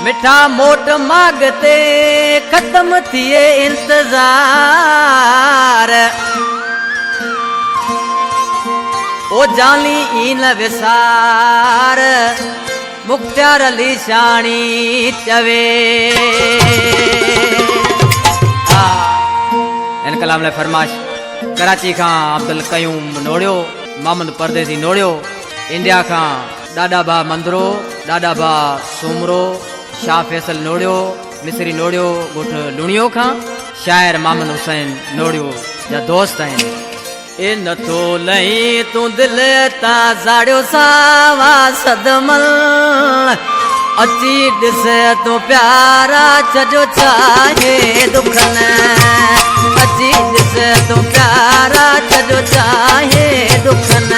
मिठा मोट मागते खत्म थिए इंतजार ओ जाली इन विसार मुख्तार अली शानी चवे इन कलाम ने फरमाश कराची का अब्दुल कयूम नोड़ियो मोहम्मद परदेसी नोड़ियो इंडिया का दादा बा मंदरो दादा बा सुमरो शाह फैसल नोड़ियो मिसरी नोड़ियो गुठ लुणियो का शायर मोहम्मद हुसैन नोड़ियो या दोस्त हैं ए नथो लई तू दिल ता जाड़ियो सावा सदमल अची दिसे तू प्यारा चजो चाहे दुखन अची दिसे तू प्यारा चजो चाहे दुखन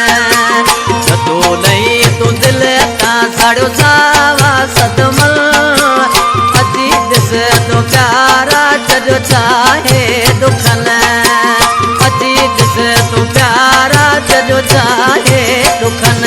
नथो लई तू दिल ता जाड़ियो सावा सदमल अची दिसे तू प्यारा चजो चाहे दुखन अची दिसे तू प्यारा चजो चाहे दुखन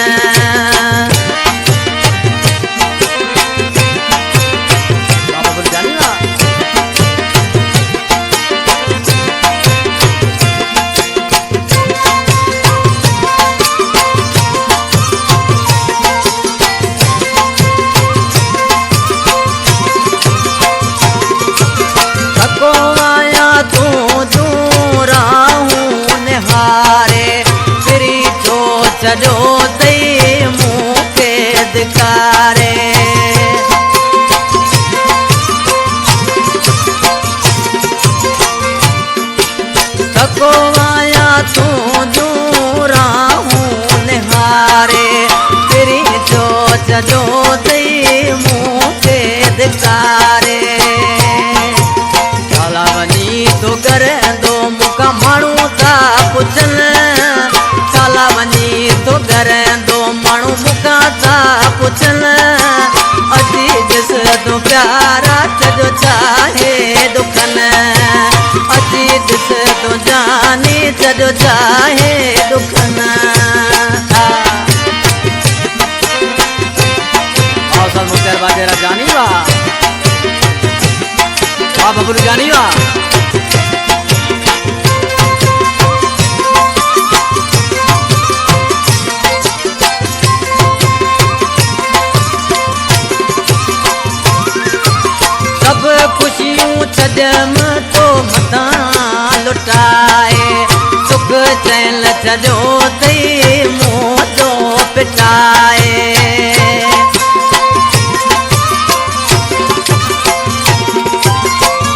चजो तई मुखे दिकारे थको आया तू दूरा हूँ निहारे तेरी जो चजो तई मुखे दिकारे काला वनी तो कर दो मुका माणू था पुछन काला वनी तो घर दो मानू मुका था पुछन अजी जिस तो प्यारा चजो चाहे दुखन अजी जिस तो जानी चजो चाहे दुखन औसत मुख्तार बाजेरा जानी वा बबलू जानी वा खुशियों छजम तो मता लुटाए सुख चैन छजो तई मोजो पिटाए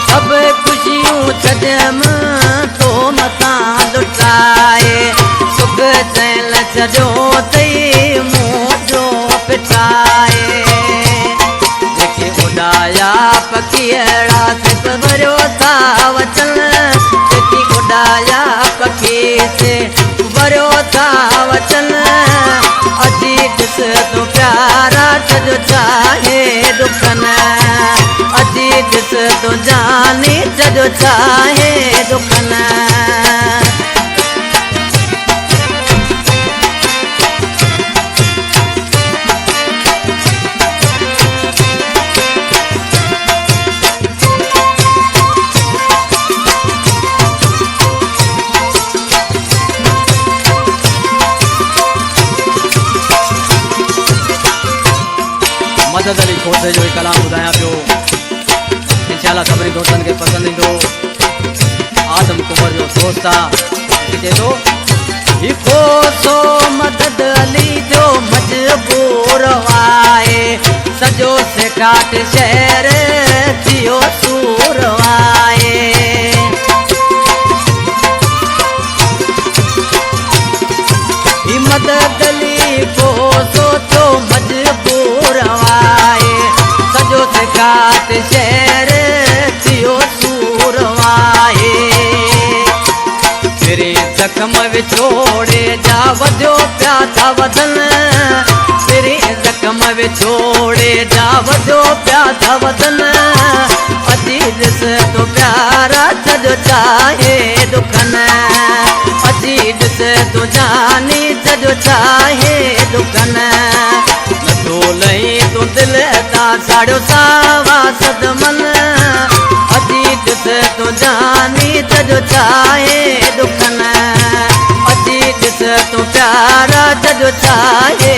सब खुशियों छजम तो मता लुटाए सुख चैन छजो तई मोजो पिटाए उड़ाया पखियड़ा से भरियो था वचन जेकी उड़ाया पखी से भरियो था वचन अजी दिस तो प्यारा चजो चाहे दुखन अजी दिस तो जानी चजो चाहे दुखन मदद अली खोसे जो कलाम ॿुधायां पियो इंशाल्लाह सभिनी दोस्तनि खे पसंदि ईंदो आदम कुंवर जो दोस्त आहे चए थो ही खोसो मदद अली जो मजबूर आए सजो सेठाट शहर थियो सूर आए ही मदद अली खोसो तो मजबूर आए सजो सेठाट शहर थियो सूर आए तेरे जख्म विछोड़े जा वधो प्या था वधन तेरे जख्म विछोड़े जा वधो प्या था वधन अजी दिस तो प्यारा चजो चाहे दुखन अजी दिस तो जानी चजो चाहे दुखन नथो लई तो दिल साड़ो सावा सदमन अजी ॾिस तूं जानी जजो चाहे दुखन अजी ॾिस तूं प्यारा जजो चाहे